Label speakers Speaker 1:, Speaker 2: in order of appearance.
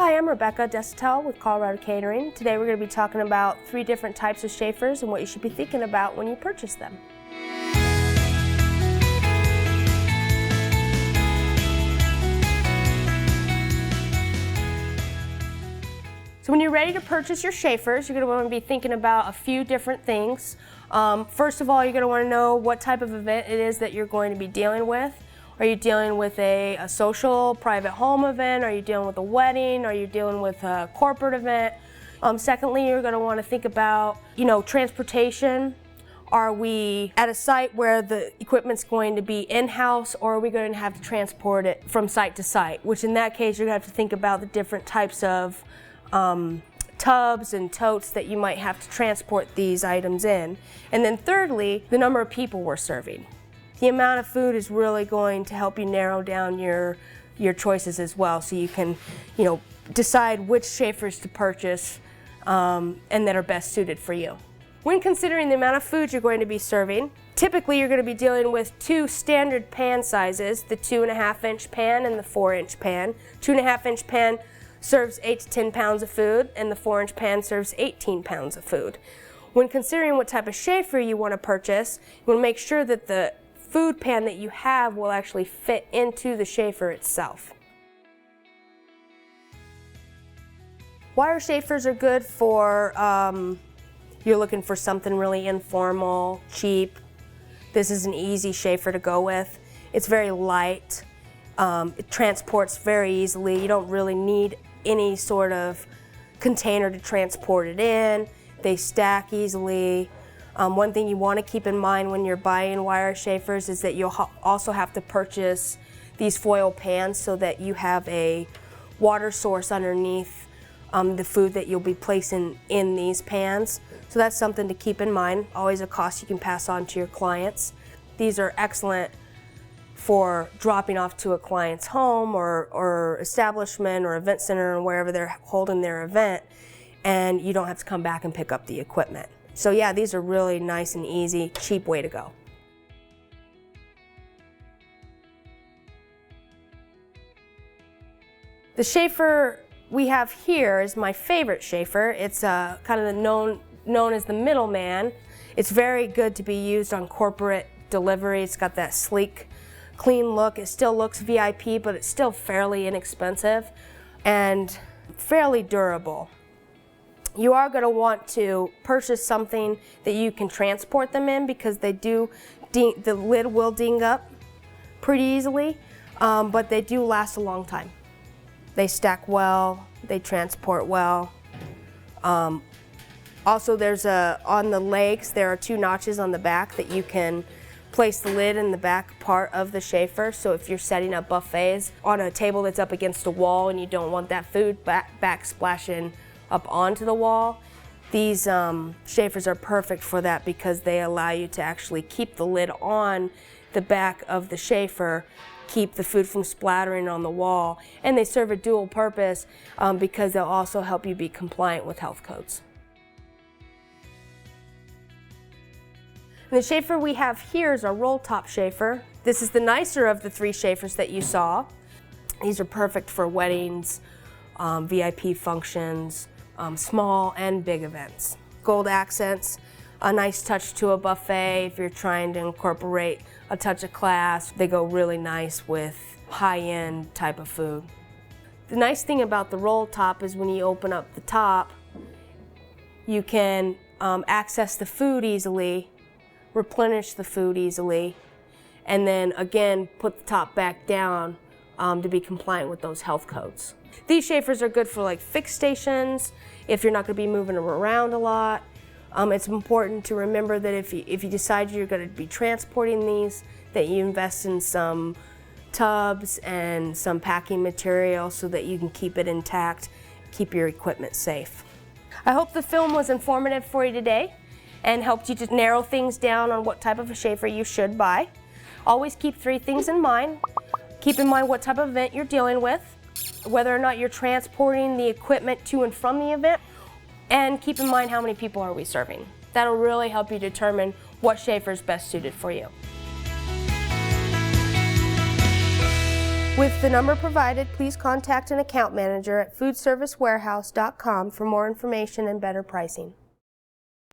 Speaker 1: Hi, I'm Rebecca Desitel with Colorado Catering. Today we're going to be talking about 3 different types of Chafers and what you should be thinking about when you purchase them. So when you're ready to purchase your Chafers, you're going to want to be thinking about a few different things. First of all, you're going to want to know what type of event it is that you're going to be dealing with. Are you dealing with a social, private home event? Are you dealing with a wedding? Are you dealing with a corporate event? Secondly, you're going to want to think about, transportation. Are we at a site where the equipment's going to be in-house, or are we going to have to transport it from site to site? Which in that case, you're going to have to think about the different types of tubs and totes that you might have to transport these items in. And then thirdly, the number of people we're serving. The amount of food is really going to help you narrow down your choices as well, so you can, decide which Chafers to purchase and that are best suited for you. When considering the amount of food you're going to be serving, typically you're going to be dealing with 2 standard pan sizes, the 2.5-inch pan and the 4-inch pan. 2.5-inch pan serves 8 to 10 pounds of food, and the 4-inch pan serves 18 pounds of food. When considering what type of Chafer you want to purchase, you want to make sure that the food pan that you have will actually fit into the Chafer itself. Wire Chafers are good for, you're looking for something really informal, cheap. This is an easy Chafer to go with. It's very light. It transports very easily. You don't really need any sort of container to transport it in. They stack easily. One thing you want to keep in mind when you're buying wire Chafers is that you'll also have to purchase these foil pans so that you have a water source underneath the food that you'll be placing in these pans. So that's something to keep in mind, always a cost you can pass on to your clients. These are excellent for dropping off to a client's home or establishment or event center or wherever they're holding their event, and you don't have to come back and pick up the equipment. So yeah, these are really nice and easy, cheap way to go. The Chafer we have here is my favorite Chafer. It's kind of known as the middleman. It's very good to be used on corporate delivery. It's got that sleek, clean look. It still looks VIP, but it's still fairly inexpensive and fairly durable. You are going to want to purchase something that you can transport them in, because they do, the lid will ding up pretty easily, but they do last a long time. They stack well, they transport well. Also, on the legs, there are 2 notches on the back that you can place the lid in the back part of the Chafer. So if you're setting up buffets on a table that's up against a wall and you don't want that food back splashing up onto the wall, these Chafers are perfect for that, because they allow you to actually keep the lid on the back of the Chafer, keep the food from splattering on the wall, and they serve a dual purpose because they'll also help you be compliant with health codes. And the Chafer we have here is a roll top Chafer. This is the nicer of the 3 Chafers that you saw. These are perfect for weddings, VIP functions, small and big events. Gold accents, a nice touch to a buffet if you're trying to incorporate a touch of class. They go really nice with high-end type of food. The nice thing about the roll top is when you open up the top, you can access the food easily, replenish the food easily, and then again put the top back down to be compliant with those health codes. These Chafers are good for like fixed stations, if you're not going to be moving them around a lot. It's important to remember that if you decide you're going to be transporting these, that you invest in some tubs and some packing material so that you can keep it intact, keep your equipment safe. I hope the film was informative for you today and helped you to narrow things down on what type of a Chafer you should buy. Always keep 3 things in mind. Keep in mind what type of event you're dealing with, whether or not you're transporting the equipment to and from the event, and keep in mind how many people are we serving. That'll really help you determine what Chafer is best suited for you. With the number provided, please contact an account manager at foodservicewarehouse.com for more information and better pricing.